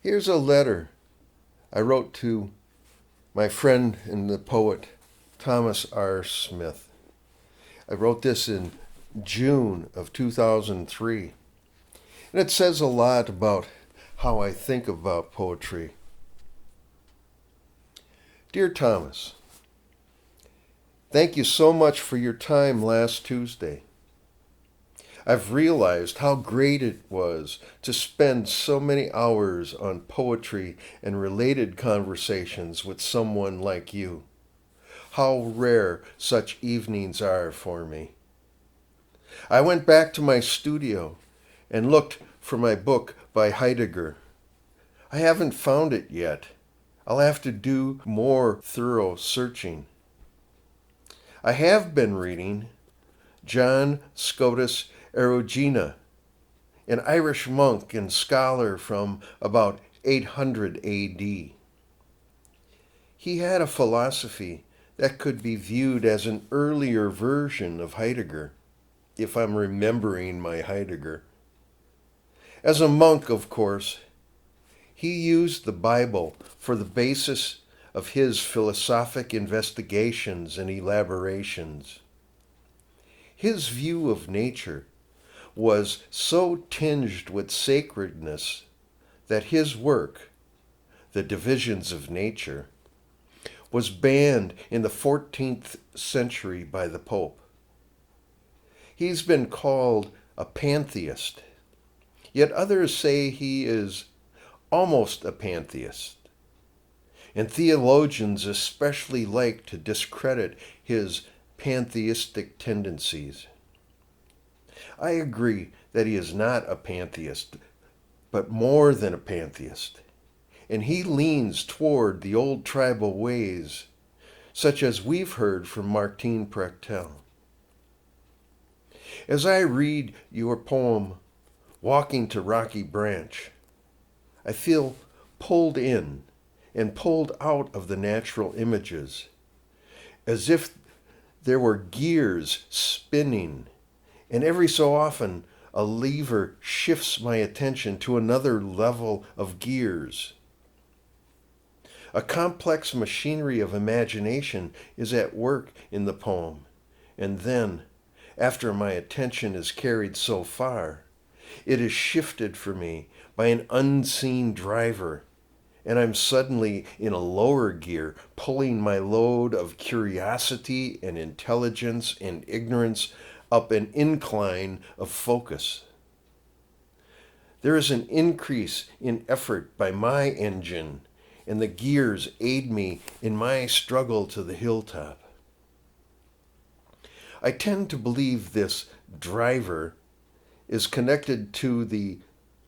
Here's a letter I wrote to my friend and the poet Thomas R. Smith. I wrote this in June of 2003, and it says a lot about how I think about poetry. Dear Thomas, thank you so much for your time last Tuesday. I've realized how great it was to spend so many hours on poetry and related conversations with someone like you. How rare such evenings are for me. I went back to my studio and looked for my book by Heidegger. I haven't found it yet. I'll have to do more thorough searching. I have been reading John Scotus Erugena, an Irish monk and scholar from about 800 AD. He had a philosophy that could be viewed as an earlier version of Heidegger, if I'm remembering my Heidegger. As a monk, of course, he used the Bible for the basis of his philosophic investigations and elaborations. His view of nature was so tinged with sacredness that his work, The Divisions of Nature, was banned in the 14th century by the Pope. He's been called a pantheist, yet others say he is almost a pantheist. And theologians especially like to discredit his pantheistic tendencies. I agree that he is not a pantheist, but more than a pantheist. And he leans toward the old tribal ways, such as we've heard from Martine Prechtel. As I read your poem, Walking to Rocky Branch, I feel pulled in and pulled out of the natural images, as if there were gears spinning, and every so often a lever shifts my attention to another level of gears. A complex machinery of imagination is at work in the poem, and then, after my attention is carried so far, it is shifted for me by an unseen driver, and I'm suddenly in a lower gear, pulling my load of curiosity and intelligence and ignorance up an incline of focus. There is an increase in effort by my engine, and the gears aid me in my struggle to the hilltop. I tend to believe this driver is connected to the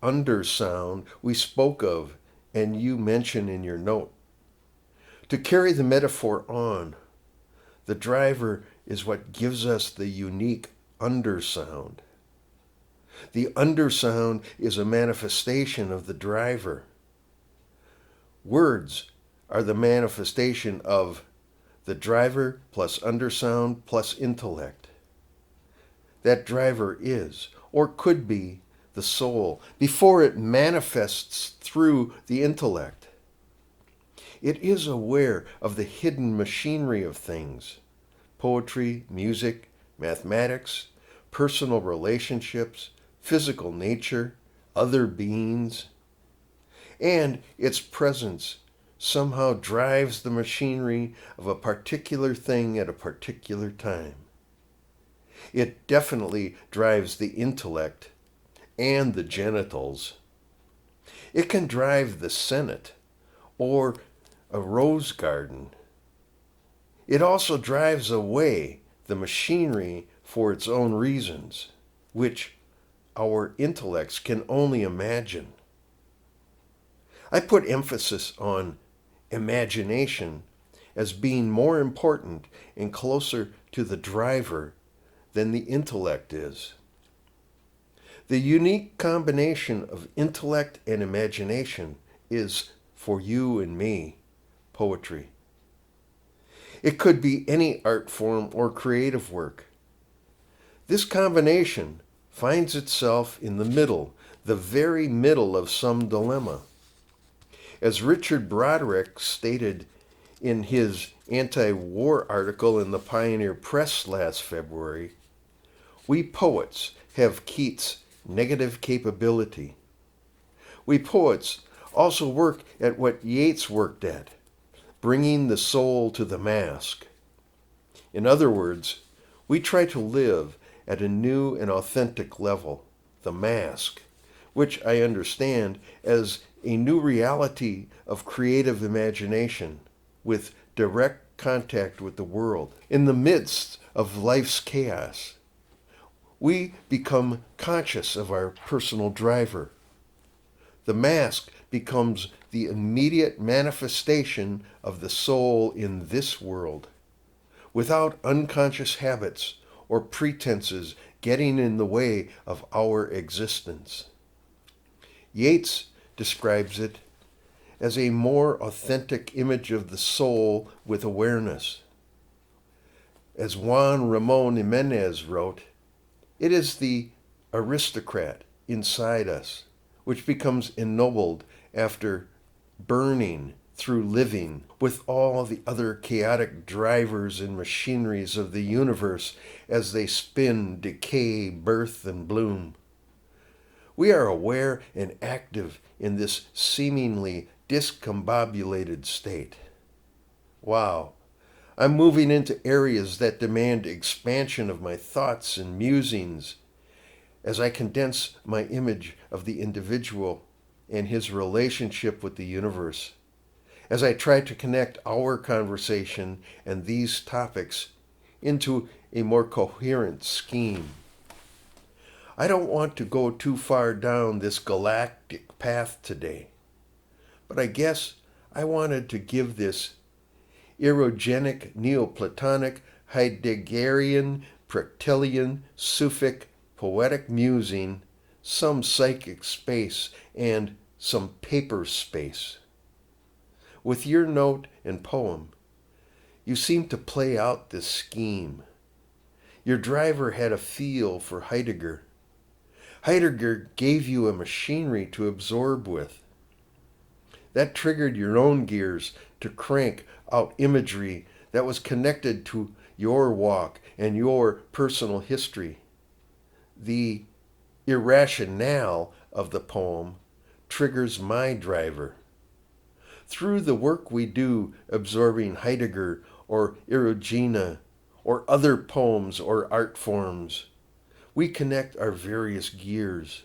undersound we spoke of and you mention in your note. To carry the metaphor on, the driver is what gives us the unique undersound. The undersound is a manifestation of the driver. Words are the manifestation of the driver plus undersound plus intellect. That driver is, or could be, the soul before it manifests through the intellect. It is aware of the hidden machinery of things: poetry, music, mathematics, personal relationships, physical nature, other beings. And its presence somehow drives the machinery of a particular thing at a particular time. It definitely drives the intellect and the genitals. It can drive the Senate or a rose garden. It also drives away the machinery for its own reasons, which our intellects can only imagine. I put emphasis on imagination as being more important and closer to the driver than the intellect is. The unique combination of intellect and imagination is, for you and me, poetry. It could be any art form or creative work. This combination finds itself in the middle, the very middle of some dilemma. As Richard Broderick stated in his anti-war article in the Pioneer Press last February, we poets have Keats' negative capability. We poets also work at what Yeats worked at, bringing the soul to the mask. In other words, we try to live at a new and authentic level, the mask, which I understand as a new reality of creative imagination with direct contact with the world. In the midst of life's chaos, we become conscious of our personal driver. The mask becomes the immediate manifestation of the soul in this world, without unconscious habits or pretenses getting in the way of our existence. Yeats describes it as a more authentic image of the soul with awareness. As Juan Ramon Jimenez wrote, it is the aristocrat inside us, which becomes ennobled after burning through living with all the other chaotic drivers and machineries of the universe as they spin, decay, birth, and bloom. We are aware and active in this seemingly discombobulated state. Wow, I'm moving into areas that demand expansion of my thoughts and musings as I condense my image of the individual and his relationship with the universe, as I try to connect our conversation and these topics into a more coherent scheme. I don't want to go too far down this galactic path today, but I guess I wanted to give this erogenic, Neoplatonic, Heideggerian, Praxiteles, Sufic, poetic musing some psychic space and some paper space. With your note and poem, you seem to play out this scheme. Your driver had a feel for Heidegger. Heidegger gave you a machinery to absorb with. That triggered your own gears to crank out imagery that was connected to your walk and your personal history. The irrationale of the poem triggers my driver. Through the work we do absorbing Heidegger or Erogena or other poems or art forms, we connect our various gears.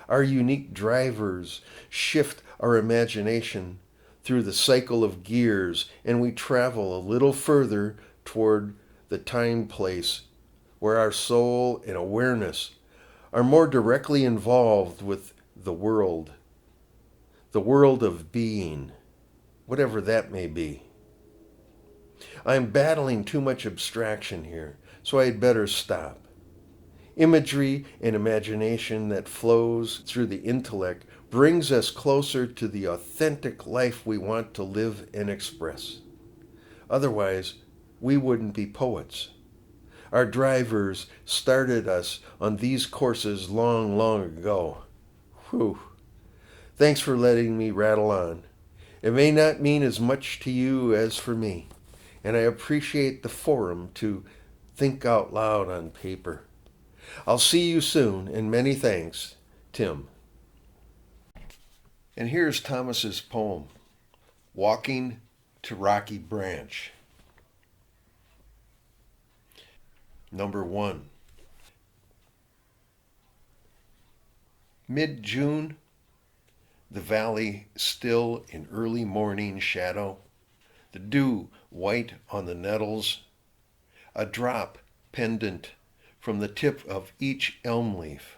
Our unique drivers shift our imagination through the cycle of gears, and we travel a little further toward the time place where our soul and awareness are more directly involved with the world of being, whatever that may be. I'm battling too much abstraction here, so I'd better stop. Imagery and imagination that flows through the intellect brings us closer to the authentic life we want to live and express. Otherwise, we wouldn't be poets. Our drivers started us on these courses long, long ago. Whew. Thanks for letting me rattle on. It may not mean as much to you as for me, and I appreciate the forum to think out loud on paper. I'll see you soon, and many thanks, Tim. And here's Thomas's poem, Walking to Rocky Branch. Number 1. Mid-June, the valley still in early morning shadow, the dew white on the nettles, a drop pendant from the tip of each elm leaf.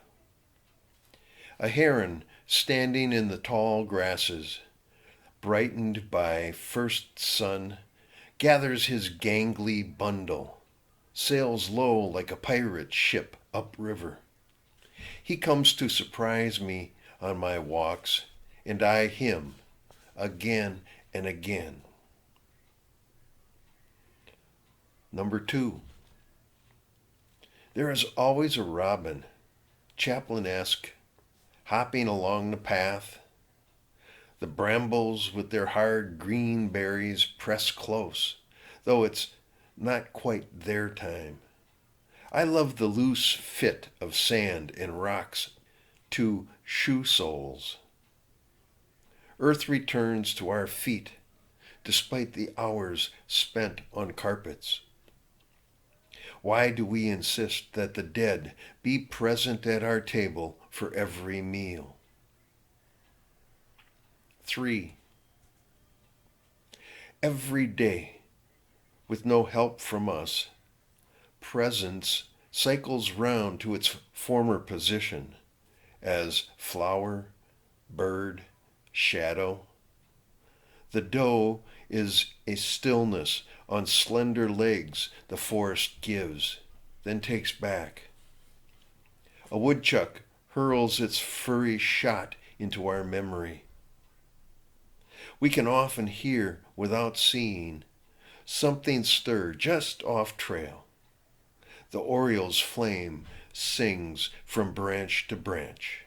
A heron standing in the tall grasses, brightened by first sun, gathers his gangly bundle, sails low like a pirate ship upriver. He comes to surprise me on my walks, and I him, again and again. Number 2. There is always a robin, Chaplin-esque, hopping along the path. The brambles with their hard green berries press close, though it's not quite their time. I love the loose fit of sand and rocks to shoe soles. Earth returns to our feet despite the hours spent on carpets. Why do we insist that the dead be present at our table for every meal? 3. Every day, with no help from us, presence cycles round to its former position as flower, bird, shadow. The doe is a stillness on slender legs the forest gives, then takes back. A woodchuck hurls its furry shot into our memory. We can often hear, without seeing, something stir just off trail. The oriole's flame sings from branch to branch.